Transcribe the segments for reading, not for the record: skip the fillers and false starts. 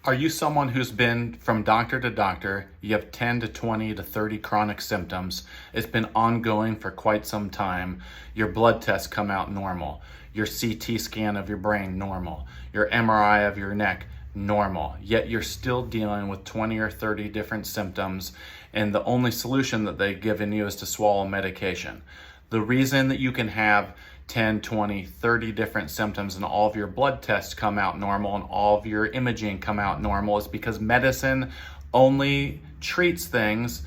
Are you someone who's been from doctor to doctor? You have 10 to 20 to 30 chronic symptoms. It's been ongoing for quite some time. Your blood tests come out normal. Your CT scan of your brain, normal. Your MRI of your neck, normal. Yet you're still dealing with 20 or 30 different symptoms, and the only solution that they've given you is to swallow medication. The reason that you can have 10, 20, 30 different symptoms and all of your blood tests come out normal and all of your imaging come out normal is because medicine only treats things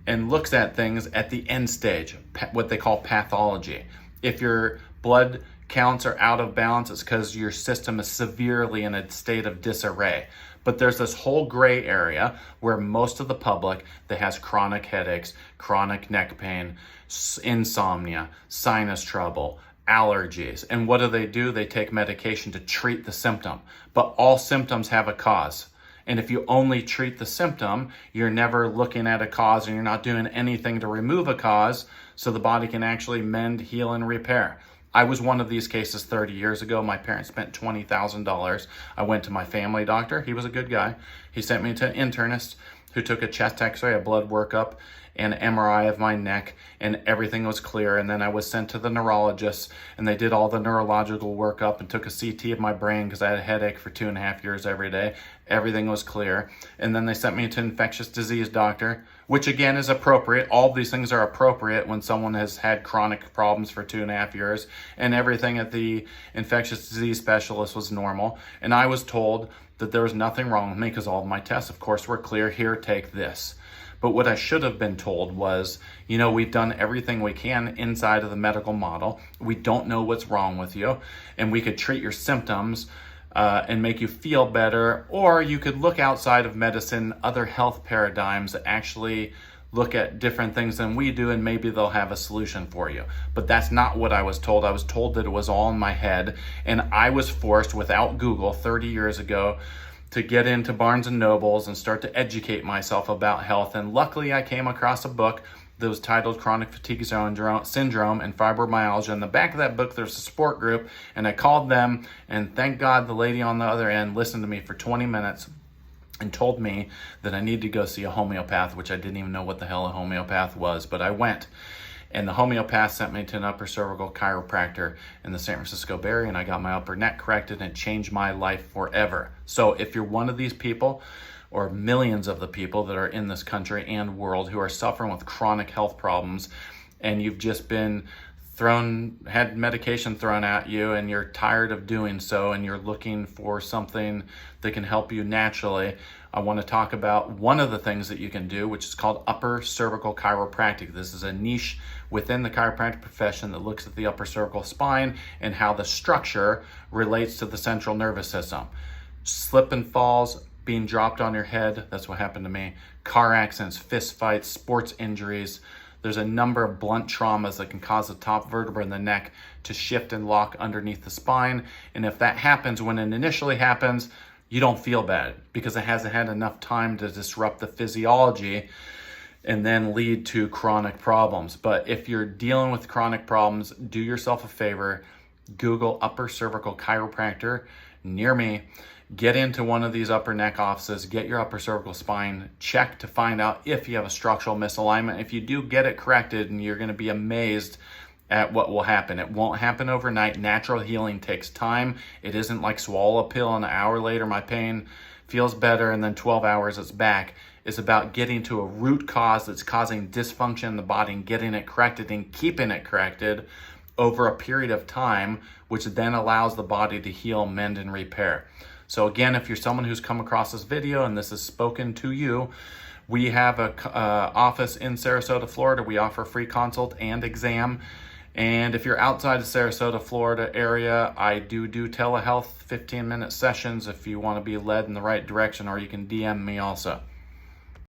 and looks at things at the end stage, what they call pathology. If your blood counts are out of balance, it's because your system is severely in a state of disarray. But there's this whole gray area where most of the public that has chronic headaches, chronic neck pain, insomnia, sinus trouble, allergies. And what do? They take medication to treat the symptom. But all symptoms have a cause. And if you only treat the symptom, you're never looking at a cause and you're not doing anything to remove a cause so the body can actually mend, heal, and repair. I was one of these cases 30 years ago. My parents spent $20,000. I went to my family doctor. He was a good guy. He sent me to an internist who took a chest x-ray, a blood workup, and MRI of my neck, and everything was clear. And then I was sent to the neurologist, and they did all the neurological workup and took a CT of my brain because I had a headache for 2.5 years every day. Everything was clear. And then they sent me to an infectious disease doctor, which again is appropriate. All of these things are appropriate when someone has had chronic problems for 2.5 years, and everything at the infectious disease specialist was normal. And I was told that there was nothing wrong with me because all of my tests, of course, were clear. Here, take this. But what I should have been told was, we've done everything we can inside of the medical model. We don't know what's wrong with you, and we could treat your symptoms and make you feel better, or you could look outside of medicine, other health paradigms that actually look at different things than we do, and maybe they'll have a solution for you. But that's not what I was told. I was told that it was all in my head, and I was forced, without Google 30 years ago, to get into Barnes & Nobles and start to educate myself about health. And luckily I came across a book that was titled Chronic Fatigue Syndrome and Fibromyalgia. In the back of that book, there's a support group, and I called them, and thank God the lady on the other end listened to me for 20 minutes and told me that I needed to go see a homeopath, which I didn't even know what the hell a homeopath was, but I went. And the homeopath sent me to an upper cervical chiropractor in the San Francisco Bay Area, and I got my upper neck corrected, and it changed my life forever. So if you're one of these people, or millions of the people that are in this country and world who are suffering with chronic health problems, and you've just been had medication thrown at you, and you're tired of doing so, and you're looking for something that can help you naturally, I want to talk about one of the things that you can do, which is called upper cervical chiropractic. This is a niche within the chiropractic profession that looks at the upper cervical spine and how the structure relates to the central nervous system. Slip and falls, being dropped on your head, that's what happened to me. Car accidents, fist fights, sports injuries. There's a number of blunt traumas that can cause the top vertebra in the neck to shift and lock underneath the spine. And if that happens, when it initially happens, you don't feel bad because it hasn't had enough time to disrupt the physiology and then lead to chronic problems. But if you're dealing with chronic problems, do yourself a favor, Google upper cervical chiropractor near me. Get into one of these upper neck offices, get your upper cervical spine checked to find out if you have a structural misalignment. If you do, get it corrected, and you're going to be amazed at what will happen. It won't happen overnight. Natural healing takes time. It isn't like swallow a pill and an hour later my pain feels better and then 12 hours it's back. It's about getting to a root cause that's causing dysfunction in the body and getting it corrected and keeping it corrected over a period of time, which then allows the body to heal, mend, and repair. So again, if you're someone who's come across this video and this is spoken to you, we have a office in Sarasota, Florida. We offer free consult and exam. And if you're outside the Sarasota, Florida area, I do telehealth 15-minute sessions if you want to be led in the right direction, or you can DM me also.